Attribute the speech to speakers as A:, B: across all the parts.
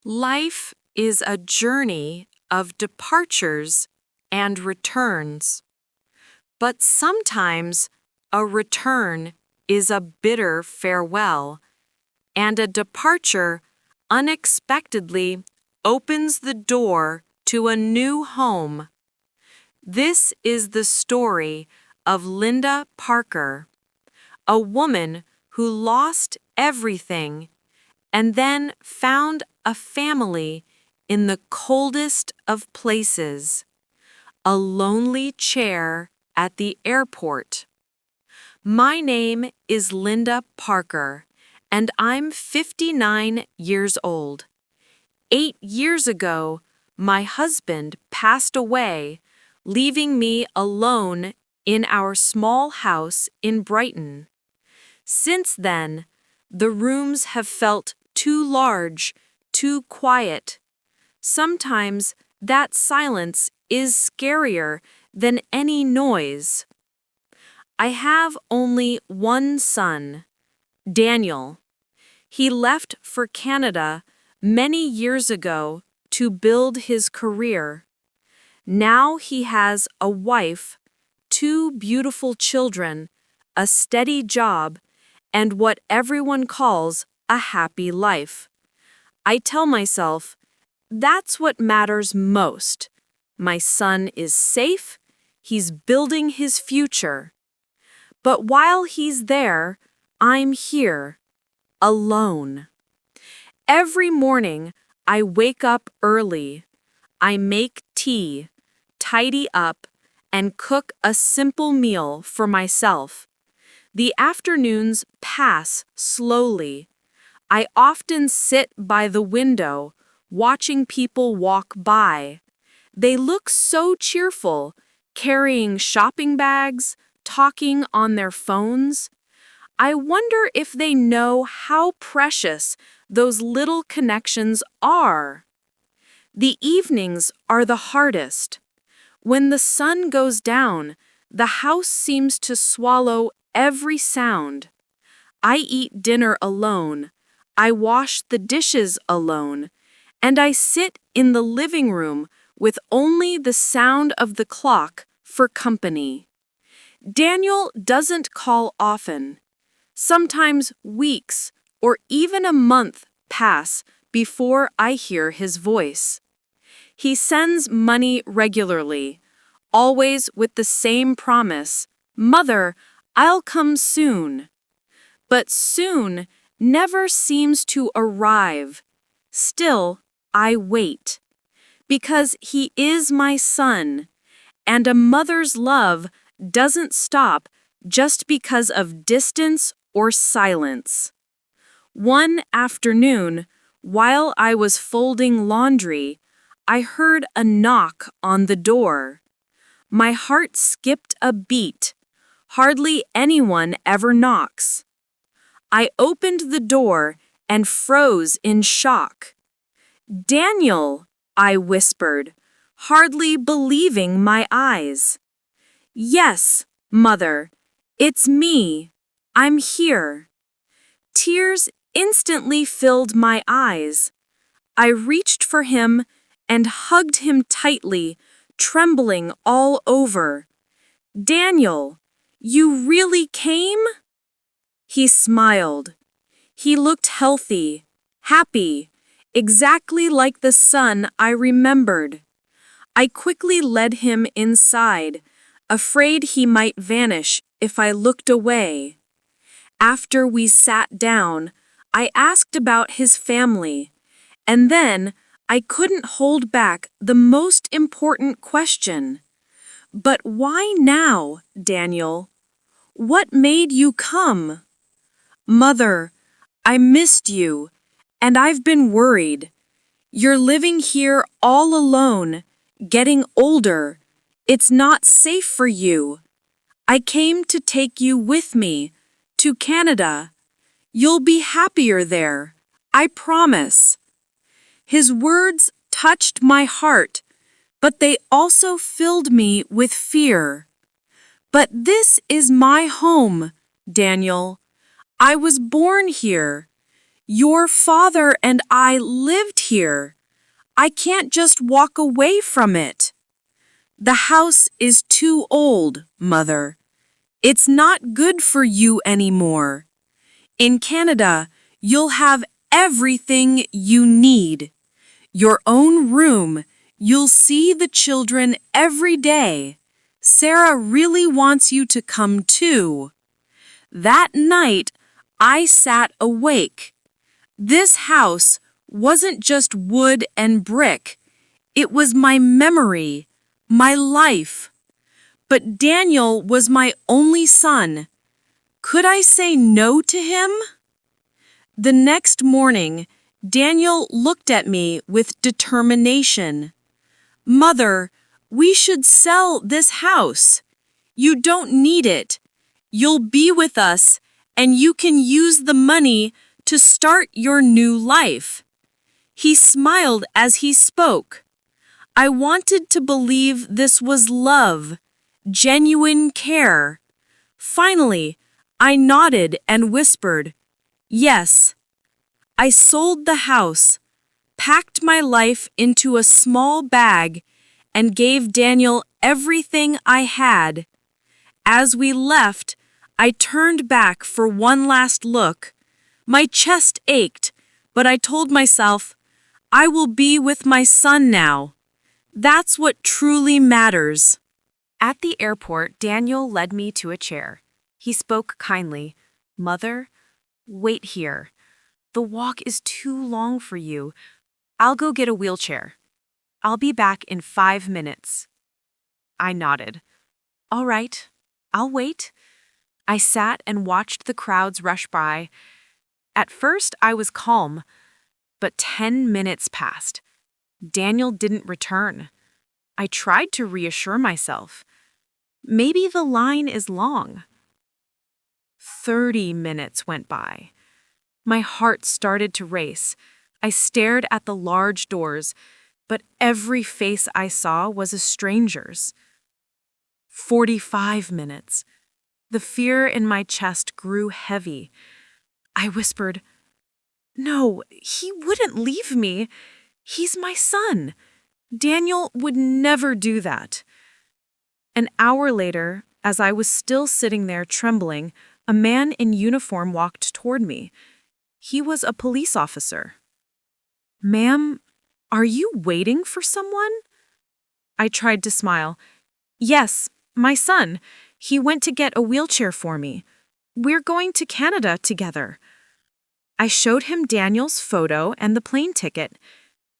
A: Life is a journey of departures and returns, but sometimes a return is a bitter farewell, and a departure unexpectedly opens the door to a new home. This is the story of Linda Parker, a woman who lost everything and then found a family in the coldest of places, a lonely chair at the airport. My name is Linda Parker, and I'm 59 years old. 8 years ago, my husband passed away, leaving me alone in our small house in Brighton. Since then, the rooms have felt too large, too quiet. Sometimes that silence is scarier than any noise. I have only one son, Daniel. He left for Canada many years ago to build his career. Now he has a wife, 2 beautiful children, a steady job, and what everyone calls a happy life. I tell myself, that's what matters most. My son is safe, he's building his future. But while he's there, I'm here, alone. Every morning, I wake up early. I make tea, tidy up, and cook a simple meal for myself. The afternoons pass slowly. I often sit by the window, watching people walk by. They look so cheerful, carrying shopping bags, talking on their phones. I wonder if they know how precious those little connections are. The evenings are the hardest. When the sun goes down, the house seems to swallow every sound. I eat dinner alone, I wash the dishes alone, and I sit in the living room with only the sound of the clock for company. Daniel doesn't call often. Sometimes weeks or even a month pass before I hear his voice. He sends money regularly, always with the same promise, "Mother, I'll come soon." But soon never seems to arrive. Still, I wait. Because he is my son, and a mother's love doesn't stop just because of distance or silence. One afternoon, while I was folding laundry, I heard a knock on the door. My heart skipped a beat. Hardly anyone ever knocks. I opened the door and froze in shock. "Daniel," I whispered, hardly believing my eyes. "Yes, Mother, it's me. I'm here." Tears instantly filled my eyes. I reached for him and hugged him tightly, trembling all over. "Daniel, you really came?" He smiled. He looked healthy, happy, exactly like the son I remembered. I quickly led him inside, afraid he might vanish if I looked away. After we sat down, I asked about his family, and then I couldn't hold back the most important question. "But why now, Daniel? What made you come?" "Mother, I missed you, and I've been worried. You're living here all alone, getting older. It's not safe for you. I came to take you with me, to Canada. You'll be happier there, I promise." His words touched my heart, but they also filled me with fear. "But this is my home, Daniel. I was born here. Your father and I lived here. I can't just walk away from it. The house is too old, Mother. It's not good for you anymore. In Canada, you'll have everything you need. Your own room. You'll see the children every day. Sarah really wants you to come too. That night, I sat awake. This house wasn't just wood and brick. It was my memory, my life. But Daniel was my only son. Could I say no to him? The next morning, Daniel looked at me with determination. Mother, we should sell this house. You don't need it. You'll be with us, and you can use the money to start your new life. He smiled as he spoke. I wanted to believe this was love, genuine care. Finally, I nodded and whispered, yes. I sold the house, packed my life into a small bag, and gave Daniel everything I had. As we left, I turned back for one last look. My chest ached, but I told myself, I will be with my son now. That's what truly matters. At the airport, Daniel led me to a chair. He spoke kindly. Mother, wait here. The walk is too long for you. I'll go get a wheelchair. I'll be back in 5 minutes. I nodded. All right, I'll wait. I sat and watched the crowds rush by. At first, I was calm, but 10 minutes passed. Daniel didn't return. I tried to reassure myself. Maybe the line is long. 30 minutes went by. My heart started to race. I stared at the large doors, but every face I saw was a stranger's. 45 minutes. The fear in my chest grew heavy. I whispered, No, he wouldn't leave me. He's my son. Daniel would never do that. An hour later, as I was still sitting there trembling, a man in uniform walked toward me. He was a police officer. Ma'am, are you waiting for someone? I tried to smile. Yes, my son. He went to get a wheelchair for me. We're going to Canada together. I showed him Daniel's photo and the plane ticket.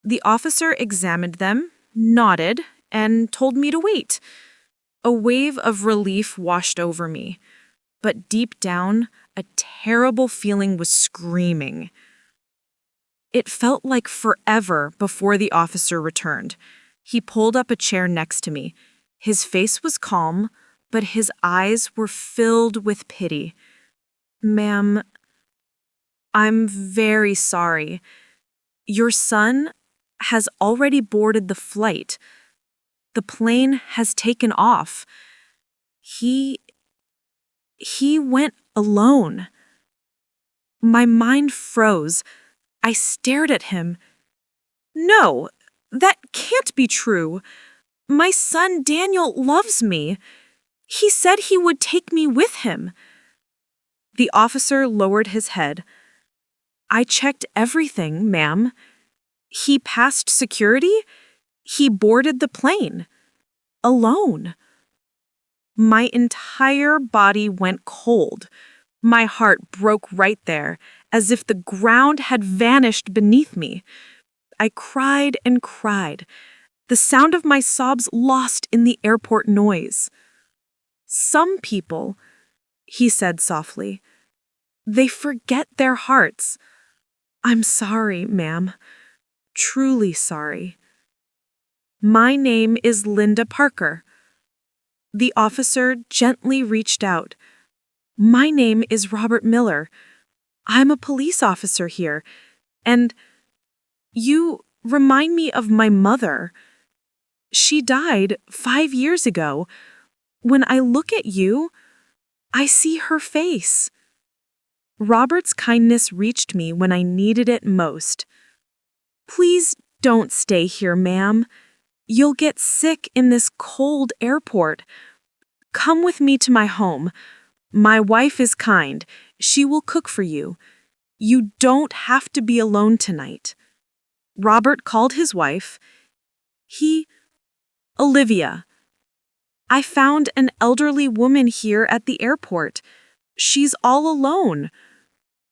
A: The officer examined them, nodded, and told me to wait. A wave of relief washed over me, but deep down, a terrible feeling was screaming. It felt like forever before the officer returned. He pulled up a chair next to me. His face was calm, but his eyes were filled with pity. Ma'am, I'm very sorry. Your son has already boarded the flight. The plane has taken off. He went alone. My mind froze. I stared at him. No, that can't be true. My son Daniel loves me. He said he would take me with him. The officer lowered his head. I checked everything, ma'am. He passed security. He boarded the plane. Alone. My entire body went cold. My heart broke right there, as if the ground had vanished beneath me. I cried and cried, the sound of my sobs lost in the airport noise. Some people, he said softly, they forget their hearts. I'm sorry, ma'am. Truly sorry. My name is Linda Parker. The officer gently reached out. My name is Robert Miller. I'm a police officer here, and you remind me of my mother. She died 5 years ago. When I look at you, I see her face. Robert's kindness reached me when I needed it most. "Please don't stay here, ma'am. You'll get sick in this cold airport. Come with me to my home. My wife is kind. She will cook for you. You don't have to be alone tonight." Robert called his wife. Olivia. "I found an elderly woman here at the airport. She's all alone.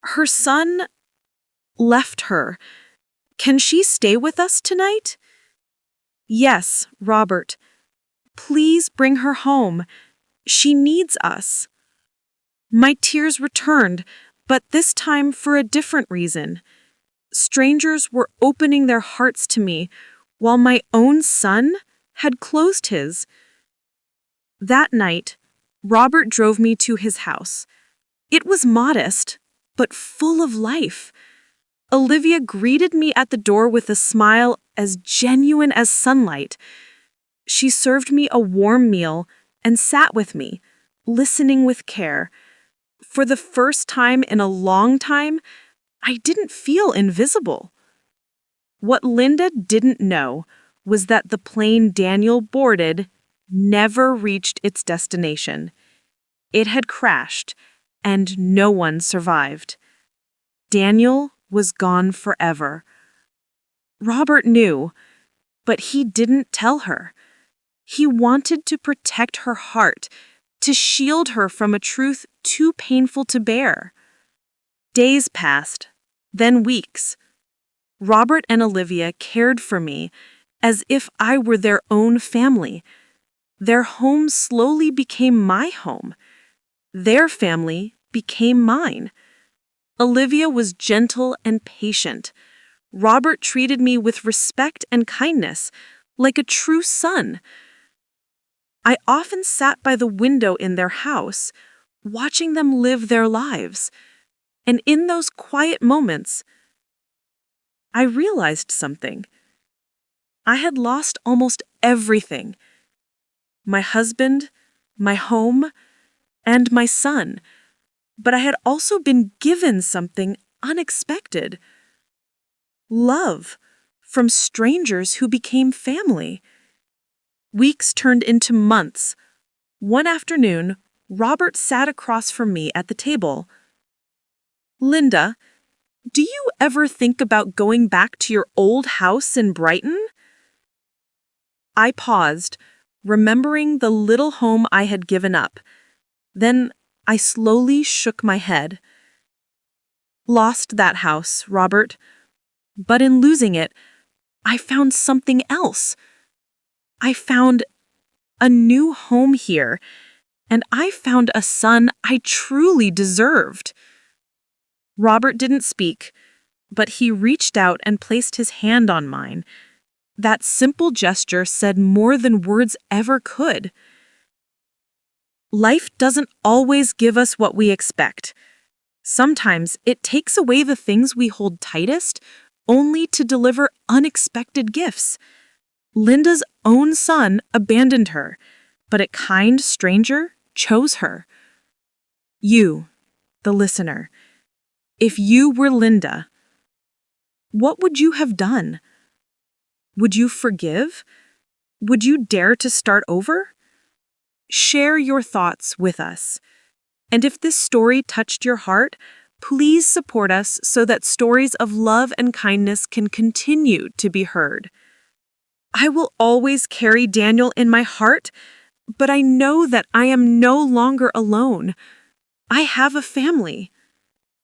A: Her son left her. Can she stay with us tonight?" "Yes, Robert. Please bring her home. She needs us." My tears returned, but this time for a different reason. Strangers were opening their hearts to me, while my own son had closed his. That night, Robert drove me to his house. It was modest, but full of life. Olivia greeted me at the door with a smile as genuine as sunlight. She served me a warm meal and sat with me, listening with care. For the first time in a long time, I didn't feel invisible. What Linda didn't know was that the plane Daniel boarded never reached its destination. It had crashed, and no one survived. Daniel was gone forever. Robert knew, but he didn't tell her. He wanted to protect her heart, to shield her from a truth too painful to bear. Days passed, then weeks. Robert and Olivia cared for me as if I were their own family. Their home slowly became my home. Their family became mine. Olivia was gentle and patient. Robert treated me with respect and kindness, like a true son. I often sat by the window in their house, watching them live their lives. And in those quiet moments, I realized something. I had lost almost everything: my husband, my home, and my son. But I had also been given something unexpected: love from strangers who became family. Weeks turned into months. One afternoon, Robert sat across from me at the table. "Linda, do you ever think about going back to your old house in Brighton?" I paused, remembering the little home I had given up. Then I slowly shook my head. "Lost that house, Robert. But in losing it, I found something else. I found a new home here, and I found a son I truly deserved." Robert didn't speak, but he reached out and placed his hand on mine. That simple gesture said more than words ever could. Life doesn't always give us what we expect. Sometimes it takes away the things we hold tightest, only to deliver unexpected gifts. Linda's own son abandoned her, but a kind stranger chose her. You, the listener, if you were Linda, what would you have done? Would you forgive? Would you dare to start over? Share your thoughts with us. And if this story touched your heart, please support us so that stories of love and kindness can continue to be heard. I will always carry Daniel in my heart, but I know that I am no longer alone. I have a family.